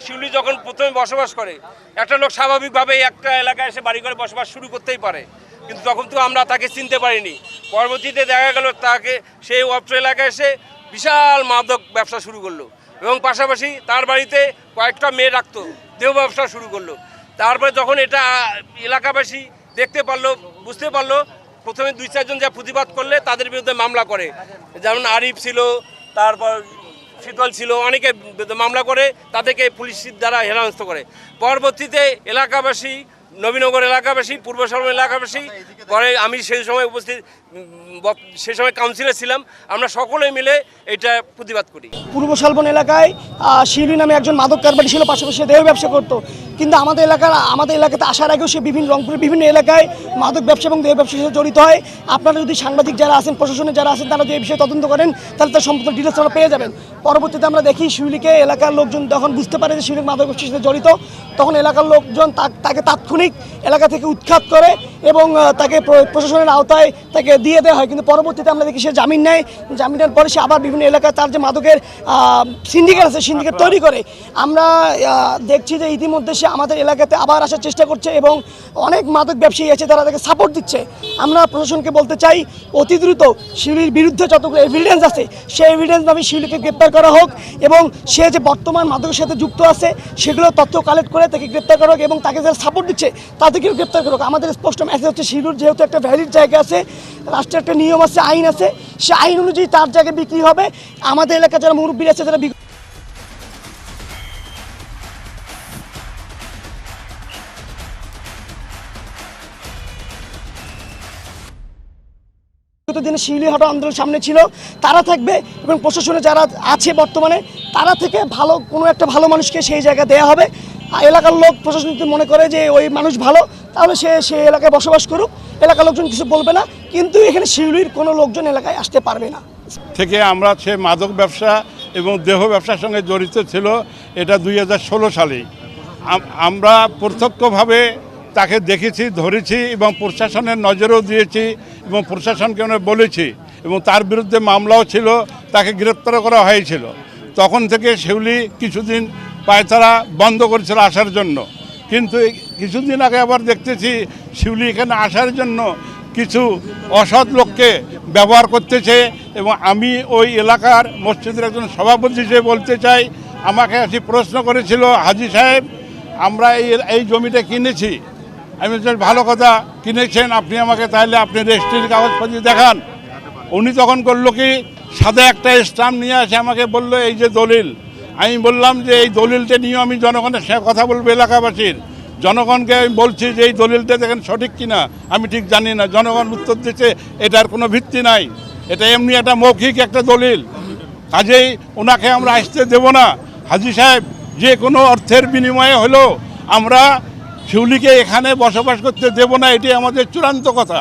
শিউলি যখন প্রথমে বসবাস করে, একটা লোক স্বাভাবিকভাবে একটা এলাকায় এসে বাড়ি করে বসবাস শুরু করতেই পারে, কিন্তু তখন তো আমরা তাকে চিনতে পারিনি। পরবর্তীতে দেখা গেল তাকে সেই অত্র এলাকায় এসে বিশাল মাদক ব্যবসা শুরু করলো এবং পাশাপাশি তার বাড়িতে কয়েকটা মেয়ে রাখতো, দেহ ব্যবসা শুরু করলো। তারপরে যখন এটা এলাকাবাসী দেখতে পারলো, বুঝতে পারলো, প্রথমে 2-4 জন যা প্রতিবাদ করলে তাদের বিরুদ্ধে মামলা করে, যেমন আরিফ ছিল, তারপর শীতল ছিল, অনেকে মামলা করে তাদেরকে পুলিশের দ্বারা হেনস্থা করে। পরবর্তীতে এলাকাবাসী, নবীনগর এলাকাবাসী, পূর্ব শালবন এলাকাবাসী, পরে আমি সেই সময় সেই সময় কাউন্সিলর ছিলাম, আমরা সকলে মিলে এটা প্রতিবাদ করি। পূর্ব শালবন এলাকায় শিউলি নামে একজন মাদক কারবারি ছিল, পাশাপাশি দেহ ব্যবসা করতো। কিন্তু আমাদের এলাকাতে আসার আগেও সে রংপুরের বিভিন্ন এলাকায় মাদক ব্যবসা এবং দেহ ব্যবসার সাথে জড়িত হয়। আপনারা যদি সাংবাদিক যারা আছেন, প্রশাসনে যারা আছেন, তারা যদি এই বিষয়ে তদন্ত করেন তাহলে তার সম্পূর্ণ ডিটেলস আমরা পেয়ে যাবেন। পরবর্তীতে আমরা দেখি শিউলিকে এলাকার লোকজন যখন বুঝতে পারে যে শিউলি মাদক ব্যবসার সাথে জড়িত, তখন এলাকার লোকজন তাকে তাৎক্ষণিক এলাকা থেকে উৎখাত করে এবং তাকে প্রশাসনের আওতায় তাকে দিয়ে দেওয়া হয়। কিন্তু পরবর্তীতে আমরা দেখি সে জামিন নেয়, জামিনের পরে সে আবার বিভিন্ন এলাকায় তার যে মাদকের সিন্ডিকেট আছে, সিন্ডিকেট তৈরি করে। আমরা দেখছি যে ইতিমধ্যে সে আমাদের এলাকাতে আবার আসার চেষ্টা করছে এবং অনেক মাদক ব্যবসায়ী আছে তারা তাকে সাপোর্ট দিচ্ছে। আমরা প্রশাসনকে বলতে চাই, অতি দ্রুত শিউলির বিরুদ্ধে যতগুলো এভিডেন্স আছে সেই এভিডেন্স আমি শিউলিকে গ্রেপ্তার করা হোক এবং সে যে বর্তমান মাদকের সাথে যুক্ত আছে সেগুলো তথ্য কালেক্ট করে তাকে গ্রেপ্তার করা হোক এবং তাকে যারা সাপোর্ট দিচ্ছে তাদেরকেও গ্রেপ্তার করা হোক। আমাদের স্পষ্ট মেসেজ হচ্ছে, শিউলির যেহেতু একটা ভ্যালিড জায়গা আছে, রাষ্ট্রের একটা নিয়ম আছে, আইন আছে, সে আইন অনুযায়ী তার জায়গায় বিক্রি হবে। আমাদের এলাকায় যারা মুরব্বী আছে যারা দিনে শিউলি হটা আন্দোলন সামনে ছিল, তারা থাকবে এবং প্রশাসনে যারা আছে বর্তমানে তারা থেকে ভালো কোনো একটা ভালো মানুষকে সেই জায়গা দেওয়া হবে। এলাকার লোক প্রশাসন যদি মনে করে যে ওই মানুষ ভালো, তাহলে সে এলাকায় বসবাস করুক, এলাকার লোকজন কিছু বলবে না। কিন্তু এখানে শিউলির কোনো লোকজন এলাকায় আসতে পারবে না। থেকে আমরা সে মাদক ব্যবসা এবং দেহ ব্যবসার সঙ্গে জড়িত ছিল, এটা 2016 সালেই আমরা প্রত্যক্ষভাবে তাকে দেখেছি, ধরেছি এবং প্রশাসনের নজরেও দিয়েছি এবং প্রশাসনকে আমরা বলেছি এবং তার বিরুদ্ধে মামলাও ছিল, তাকে গ্রেপ্তার করা হয়েছিল। তখন থেকে শিউলি কিছুদিন পায়তারা বন্ধ করেছিল আসার জন্য, কিন্তু কিছুদিন আগে আবার দেখতেছি শিউলি এখানে আসার জন্য কিছু অসৎ লোককে ব্যবহার করতেছে। এবং আমি ওই এলাকার মসজিদের একজন সভাপতি হিসেবে বলতে চাই, আমাকে আসি প্রশ্ন করেছিল, হাজী সাহেব আমরা এই জমিটা কিনেছি। আমি ভালো কথা, কিনেছেন আপনি, আমাকে তাহলে আপনি রেজিস্ট্রির কাগজপত্র দেখান। উনি তখন করলো কি, সাদা একটা স্ট্যাম্প নিয়ে আসে আমাকে বললো এই যে দলিল। আমি বললাম যে এই দলিলটা নিয়ে আমি জনগণের সাথে কথা বলবো, এলাকাবাসীর জনগণকে আমি বলছি যে এই দলিলটা দেখেন সঠিক কিনা, আমি ঠিক জানি না। জনগণ উত্তর দিচ্ছে এটার কোনো ভিত্তি নাই, এটা এমনি একটা মৌখিক একটা দলিল, কাজেই ওনাকে আমরা আসতে দেব না। হাজী সাহেব, যে কোনো অর্থের বিনিময়ে হলো আমরা শিউলিকে এখানে বসবাস করতে দেব না, এটি আমাদের চূড়ান্ত কথা।